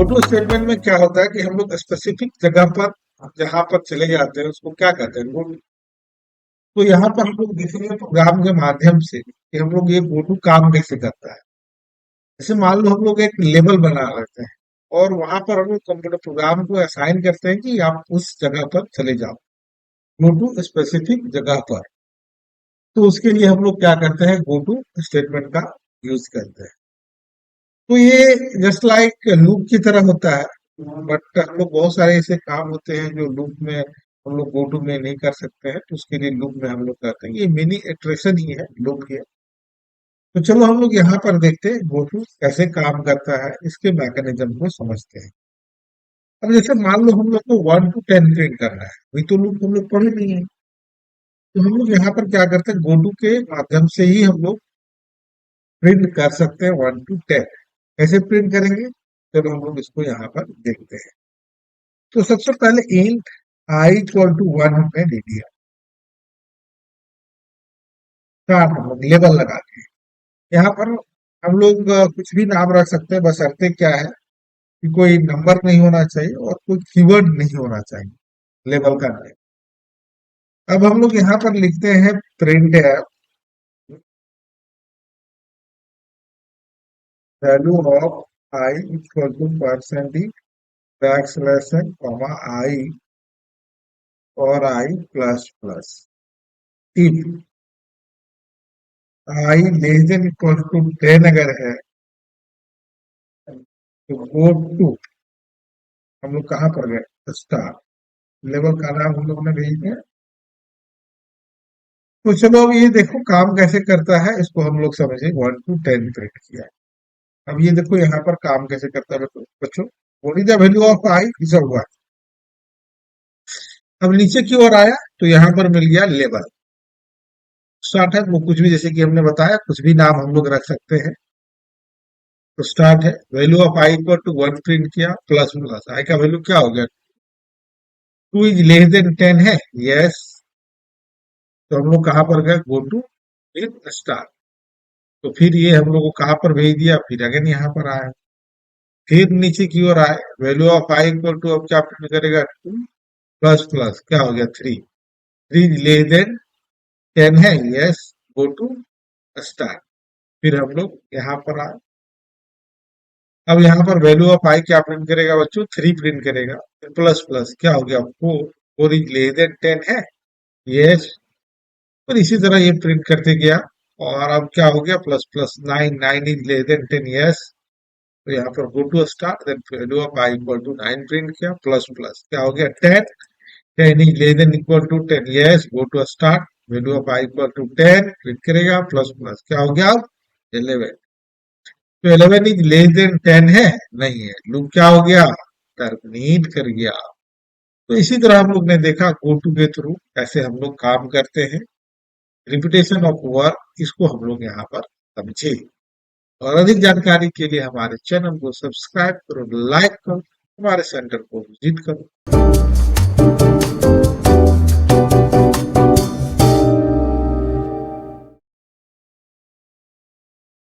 Go two statement में क्या होता है कि हम लोग स्पेसिफिक जगह पर जहां पर चले जाते हैं उसको क्या कहते हैं गो टू। तो यहाँ पर हम लोग देखेंगे प्रोग्राम के माध्यम से कि हम लोग ये गो टू काम कैसे करता है। जैसे मान लो हम लोग एक लेबल बना लेते हैं और वहां पर हम लोग कंप्यूटर प्रोग्राम को असाइन करते हैं कि आप उस जगह पर चले जाओ, गो टू स्पेसिफिक जगह पर। तो उसके लिए हम लोग क्या करते हैं, गो टू स्टेटमेंट का यूज करते हैं। तो ये जस्ट लाइक लूप की तरह होता है, बट हम लोग बहुत सारे ऐसे काम होते हैं जो लूप में हम लोग गो टू में नहीं कर सकते हैं, तो उसके लिए लूप में हम लोग करते हैं। ये मिनी इटरेशन ही है, लूप ही है। तो चलो हम लोग यहाँ पर देखते हैं गो टू कैसे काम करता है, इसके मैकेनिज्म को समझते हैं। अब जैसे मान लो हम लोग को 1 to 10 प्रिंट करना है, अभी तो लूप हम लोग पढ़े नहीं है। तो हम लोग यहाँ पर क्या करते हैं, गो टू के माध्यम से ही हम लोग प्रिंट कर सकते हैं 1 to 10। कैसे प्रिंट करेंगे, चलो हम लोग इसको यहाँ पर देखते हैं। तो सबसे पहले इंट i=1 हमने दे दिया, स्टार्ट हम लोग लेबल लगा के। यहाँ पर हम लोग कुछ भी नाम रख सकते हैं, बशर्ते क्या है कि कोई नंबर नहीं होना चाहिए और कोई कीवर्ड नहीं होना चाहिए लेबल का नाम। अब हम लोग यहाँ पर लिखते हैं print value of i=% i और i plus plus if i< 10 अगर है तो गो टू, हम लोग कहाँ पर गए, स्टार, लेवल का नाम हम लोग ने भेज दिया। तो चलो अब ये देखो काम कैसे करता है, इसको हम लोग समझे 1 to 10 प्रिंट किया। अब ये देखो यहाँ पर काम कैसे करता है बच्चों, what is the value of I, is हुआ। अब नीचे की ओर आया तो यहाँ पर मिल गया लेबल स्टार्ट है, वो कुछ भी जैसे कि हमने बताया कुछ भी नाम हम लोग रख सकते हैं। तो स्टार्ट है, वैल्यू ऑफ i=1 प्रिंट किया, प्लस प्लस आई का वैल्यू क्या हो गया, 2 < 10 है, यस। तो हम लोग कहाँ पर गए, गो टू विद स्टार। तो फिर ये हम लोग को कहाँ पर भेज दिया, फिर अगेन यहाँ पर आए, फिर नीचे की ओर आए, वैल्यू ऑफ i= अब क्या प्रिंट करेगा, 2 प्लस प्लस क्या हो गया, 3। 3 < 10 है, यस, गो टू स्टार। फिर हम लोग यहाँ पर आए, अब यहाँ पर वैल्यू ऑफ आई क्या प्रिंट करेगा बच्चों, 3 प्रिंट करेगा, प्लस प्लस क्या हो गया, 4। 4 < 10 है, यस। और इसी तरह ये प्रिंट करते गया, और अब क्या हो गया, प्लस प्लस 9। 9 < 10, यस। तो यहाँ पर go to start, then value of i=9 print किया, प्लस प्लस क्या हो गया, 10। 10 < 10, yes, go to start, value of i=10 print करेगा, प्लस प्लस क्या हो गया, अब 11। तो 11 < 10 है, नहीं है, लूप क्या हो गया, टर्मिनेट कर गया। तो इसी तरह हम लोग ने देखा गो टू के थ्रू कैसे हम लोग काम करते हैं। रिपीटेशन ऑफ वर्क, इसको हम लोग यहाँ पर समझे। और अधिक जानकारी के लिए हमारे चैनल को सब्सक्राइब करो, लाइक करो, हमारे सेंटर को विजिट करो।